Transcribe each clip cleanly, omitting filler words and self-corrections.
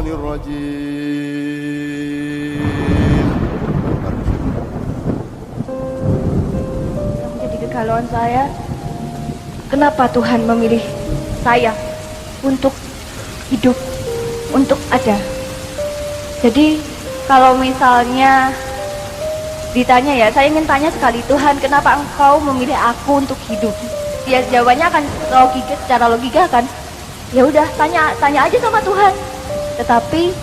الرجيم. Yang menjadi kegalauan saya, kenapa Tuhan memilih saya untuk hidup, untuk ada. Jadi kalau misalnya ditanya ya, saya ingin tanya sekali, Tuhan kenapa engkau memilih aku untuk hidup? Ya jawabannya akan logika, secara logika kan, ya udah tanya aja sama Tuhan. Tetapi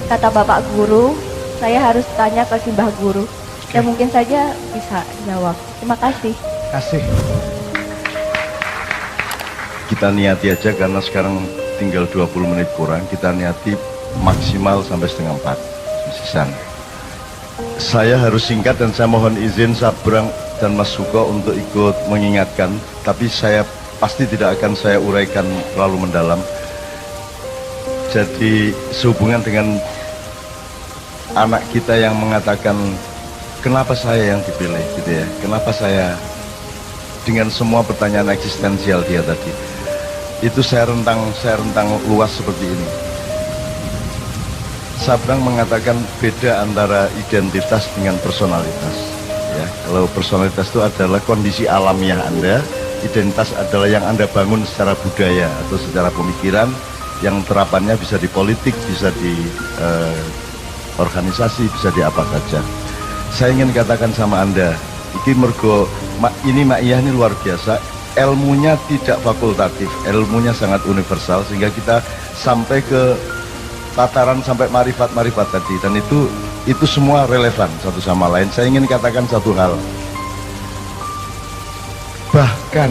kata Bapak Guru, saya harus tanya ke Simbah Guru. Ya mungkin saja bisa jawab. Terima kasih. Kasih. Kita niati aja karena sekarang tinggal 20 menit kurang. Kita niati maksimal sampai setengah 4 sisa. Saya harus singkat dan saya mohon izin Sabrang dan Mas Suko untuk ikut mengingatkan, tapi saya pasti tidak akan saya uraikan terlalu mendalam. Jadi sehubungan dengan anak kita yang mengatakan kenapa saya yang dipilih gitu ya, kenapa saya, dengan semua pertanyaan eksistensial dia tadi, itu saya rentang luas seperti ini. Sabrang mengatakan beda antara identitas dengan personalitas. Ya, kalau personalitas itu adalah kondisi alamiah Anda, identitas adalah yang Anda bangun secara budaya atau secara pemikiran, yang terapannya bisa di politik, bisa di organisasi, bisa di apa saja. Saya ingin katakan sama Anda, ini Ma'iyah ini luar biasa, ilmunya tidak fakultatif, ilmunya sangat universal, sehingga kita sampai ke tataran sampai marifat-marifat tadi, dan itu semua relevan satu sama lain. Saya ingin katakan satu hal, bahkan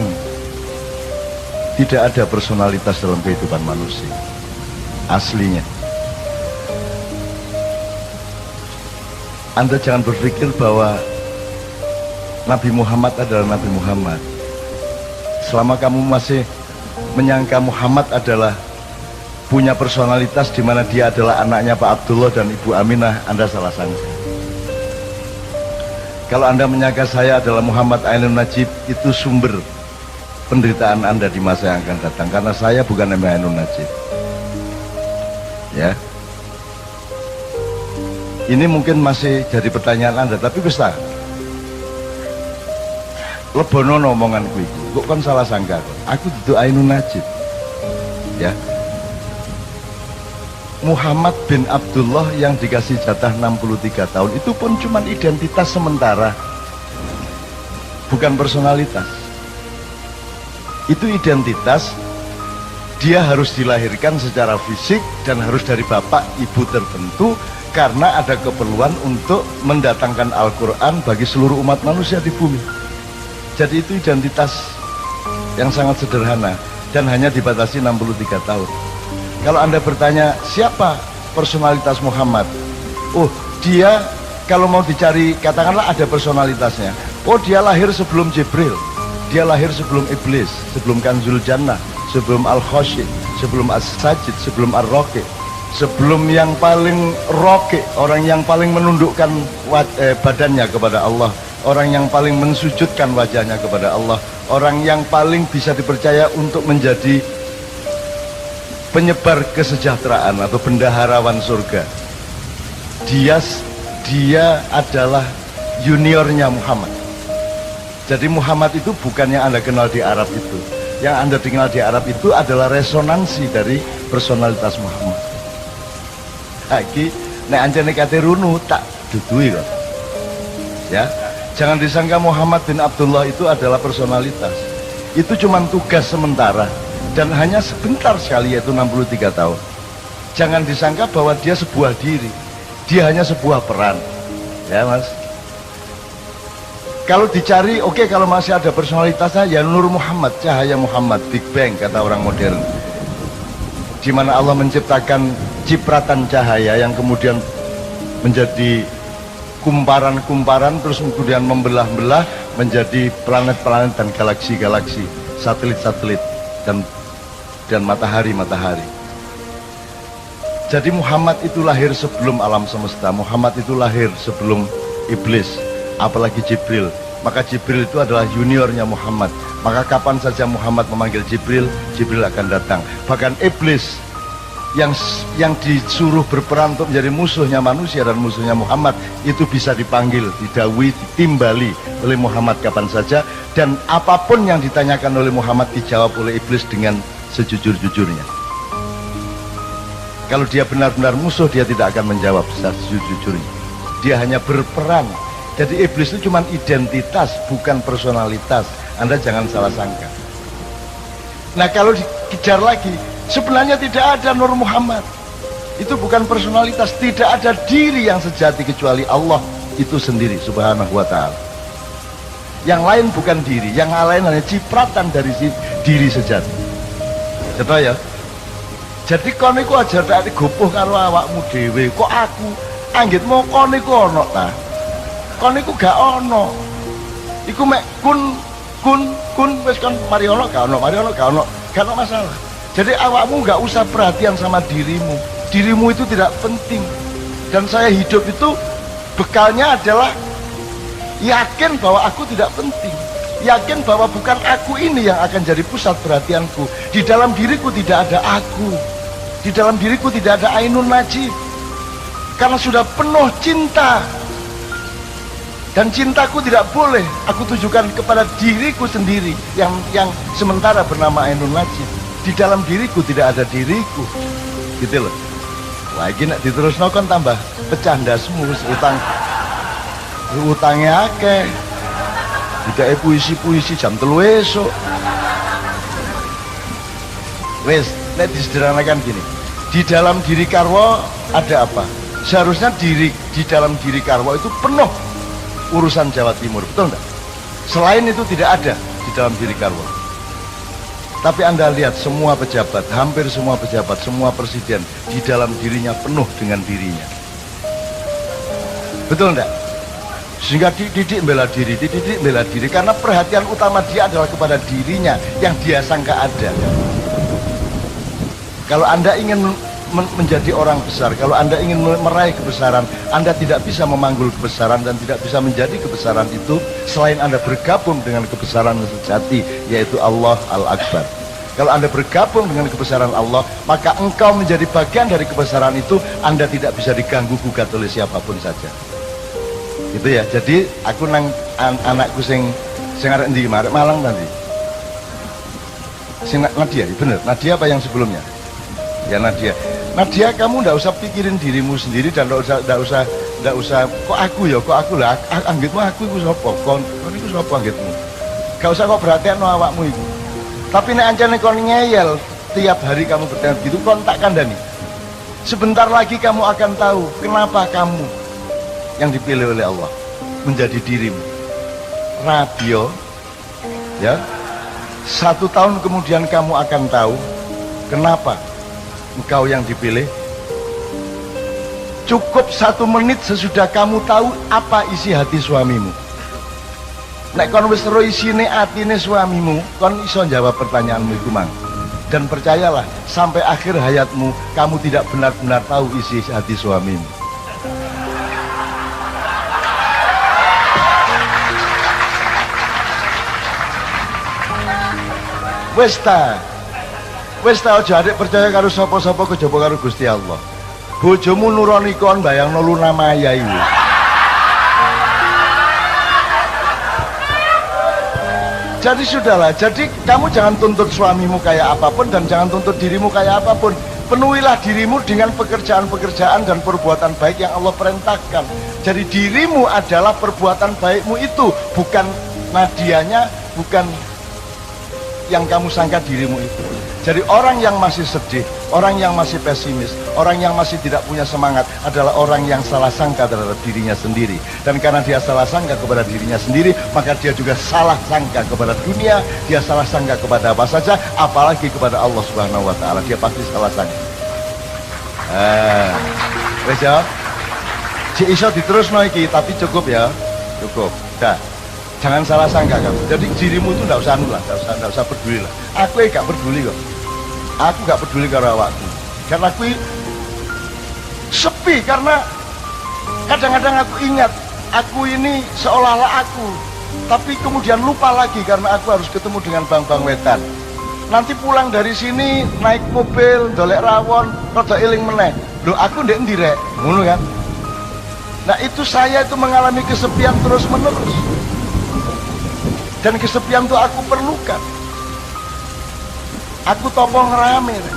tidak ada personalitas dalam kehidupan manusia aslinya. Anda jangan berpikir bahwa Nabi Muhammad adalah Nabi Muhammad. Selama kamu masih menyangka Muhammad adalah punya personalitas di mana dia adalah anaknya Pak Abdullah dan Ibu Aminah, Anda salah sangka. Kalau Anda menyangka saya adalah Muhammad Ainun Najib, itu sumber penderitaan Anda di masa yang akan datang, karena saya bukan Nabi Ainun Najib. Ya, ini mungkin masih jadi pertanyaan Anda, tapi bisa lebono omonganku itu, kok kan salah sangka, aku itu Ainun Najib. Ya, Muhammad bin Abdullah yang dikasih jatah 63 tahun itu pun cuma identitas sementara, bukan personalitas. Itu identitas, dia harus dilahirkan secara fisik dan harus dari bapak ibu tertentu karena ada keperluan untuk mendatangkan Al-Quran bagi seluruh umat manusia di bumi. Jadi itu identitas yang sangat sederhana dan hanya dibatasi 63 tahun. Kalau Anda bertanya siapa personalitas Muhammad, oh dia kalau mau dicari katakanlah ada personalitasnya, oh dia lahir sebelum Jibril, dia lahir sebelum Iblis, sebelum Kanzul Jannah, sebelum Al-Khoshi, sebelum As-Sajid, sebelum Ar-Roki, sebelum yang paling roki, orang yang paling menundukkan badannya kepada Allah, orang yang paling mensujudkan wajahnya kepada Allah, orang yang paling bisa dipercaya untuk menjadi penyebar kesejahteraan atau bendaharawan surga. Dia adalah juniornya Muhammad. Jadi Muhammad itu bukan yang Anda kenal di Arab itu. Yang Anda kenal di Arab itu adalah resonansi dari personalitas Muhammad. Lagi nek anjene kate runu tak dudui kok. Ya, jangan disangka Muhammad bin Abdullah itu adalah personalitas. Itu cuma tugas sementara dan hanya sebentar sekali, yaitu 63 tahun. Jangan disangka bahwa dia sebuah diri, dia hanya sebuah peran. Ya mas, kalau dicari, oke, kalau masih ada personalitasnya ya Nur Muhammad, cahaya Muhammad, Big Bang kata orang modern, di mana Allah menciptakan cipratan cahaya yang kemudian menjadi kumparan-kumparan, terus kemudian membelah-belah menjadi planet-planet dan galaksi-galaksi, satelit-satelit dan matahari-matahari. Jadi Muhammad itu lahir sebelum alam semesta, Muhammad itu lahir sebelum Iblis, apalagi Jibril. Maka Jibril itu adalah juniornya Muhammad. Maka kapan saja Muhammad memanggil Jibril, Jibril akan datang. Bahkan Iblis yang disuruh berperan untuk menjadi musuhnya manusia dan musuhnya Muhammad itu bisa dipanggil, didawui, ditimbali oleh Muhammad kapan saja, dan apapun yang ditanyakan oleh Muhammad dijawab oleh iblis dengan sejujur-jujurnya. Kalau dia benar-benar musuh, dia tidak akan menjawab sejujur-jujurnya. Dia hanya berperan. Jadi iblis itu cuma identitas, bukan personalitas. Anda jangan salah sangka. Nah, kalau dikejar lagi, sebenarnya tidak ada Nur Muhammad. Itu bukan personalitas, tidak ada diri yang sejati kecuali Allah itu sendiri subhanahu wa ta'ala. Yang lain bukan diri, yang lain hanya cipratan dari diri sejati. Contoh ya. Jadi kon iku aja tak digopoh karo awakmu dhewe. Kok aku anggitmu kon iku ono ta? Kon iku gak ono. Iku mek kun wis kon mari ono gak ono, gak ono masalah. Jadi awakmu gak usah perhatian sama dirimu. Dirimu itu tidak penting. Dan saya hidup itu bekalnya adalah yakin bahwa aku tidak penting. Yakin bahwa bukan aku ini yang akan jadi pusat perhatianku. Di dalam diriku tidak ada aku. Di dalam diriku tidak ada Ainun Najib. Karena sudah penuh cinta. Dan cintaku tidak boleh aku tujukan kepada diriku sendiri yang sementara bernama Ainun Najib. Di dalam diriku tidak ada diriku. Gitu loh. Lagi nak diterusno kan tambah pecah ndasmu, utangnya akeh. Tidak puisi-puisi jam 3 esok. Wes, nek disederhanakan gini. Di dalam diri Karwo ada apa? Seharusnya di dalam diri Karwo itu penuh urusan Jawa Timur, betul enggak? Selain itu tidak ada di dalam diri Karwo. Tapi Anda lihat semua pejabat, hampir semua pejabat, semua presiden di dalam dirinya penuh dengan dirinya. Betul enggak? Sehingga dididik bela diri karena perhatian utama dia adalah kepada dirinya yang dia sangka ada. Kalau Anda ingin menjadi orang besar, kalau Anda ingin meraih kebesaran, Anda tidak bisa memanggul kebesaran dan tidak bisa menjadi kebesaran itu selain Anda bergabung dengan kebesaran sejati, yaitu Allah Al-Akbar. Kalau Anda bergabung dengan kebesaran Allah, maka engkau menjadi bagian dari kebesaran itu. Anda tidak bisa diganggu gugat oleh siapapun saja. Gitu ya. Jadi aku nang anakku sing arek ndi Malang nanti. Sing Nadia, bener. Nadia apa yang sebelumnya? Ya Nadia. Nadia, kamu ndak usah pikirin dirimu sendiri dan ndak usah kok aku lah anggitmu aku iku sapa? Kon iku sapa anggitmu? Gak usah kok perhatian awakmu iku. Tapi nek ancane kon ngeyel tiap hari kamu bertanya gitu, kon tak kandhani. Sebentar lagi kamu akan tahu kenapa kamu yang dipilih oleh Allah menjadi dirimu. Radio ya, 1 tahun kemudian kamu akan tahu kenapa engkau yang dipilih. Cukup 1 menit sesudah kamu tahu apa isi hati suamimu. Nek kon wis ro isine atine suamimu, kon iso jawab pertanyaanmu iku mang. Dan percayalah, sampai akhir hayatmu kamu tidak benar-benar tahu isi hati suamimu. Wes ta aja adik percaya karo sapa-sapa kejaba karo Gusti Allah. Bojomu nuroni kon bayangno Luna Maya iki. Jadi sudahlah, jadi kamu jangan tuntut suamimu kayak apapun dan jangan tuntut dirimu kayak apapun. Penuhilah dirimu dengan pekerjaan-pekerjaan dan perbuatan baik yang Allah perintahkan. Jadi dirimu adalah perbuatan baikmu itu, bukan Nadianya, bukan yang kamu sangka dirimu itu. Jadi orang yang masih sedih, orang yang masih pesimis, orang yang masih tidak punya semangat adalah orang yang salah sangka terhadap dirinya sendiri. Dan karena dia salah sangka kepada dirinya sendiri, maka dia juga salah sangka kepada dunia, dia salah sangka kepada apa saja, apalagi kepada Allah Subhanahu wa ta'ala. Dia pasti salah sangka. Wes ya. Si iso diterusno iki, tapi cukup ya. Cukup. Dah. Jangan salah sangka kamu. Jadi dirimu itu enggak usah anu lah, enggak usah peduli lah. Aku gak peduli kok. Aku gak peduli karo awakku. Karena aku sepi, karena kadang-kadang aku ingat aku ini seolah-olah aku, tapi kemudian lupa lagi karena aku harus ketemu dengan Bang Wetan. nanti pulang dari sini naik mobil dolek rawon rada eling meneh. Loh aku ndek endi rek? Ngono kan. Nah itu saya itu mengalami kesepian terus menerus. Dan kesepian itu aku perlukan. Aku topo ngerame rek.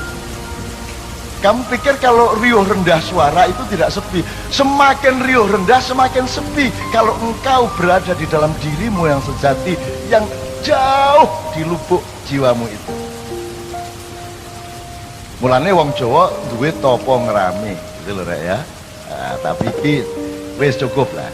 Kamu pikir kalau riuh rendah suara itu tidak sepi? Semakin riuh rendah semakin sepi kalau engkau berada di dalam dirimu yang sejati, yang jauh di lubuk jiwamu itu. Mulane wong Jawa duwe topo ngerame gitu lho rek ya. Nah, tapi iki wis cukup lah.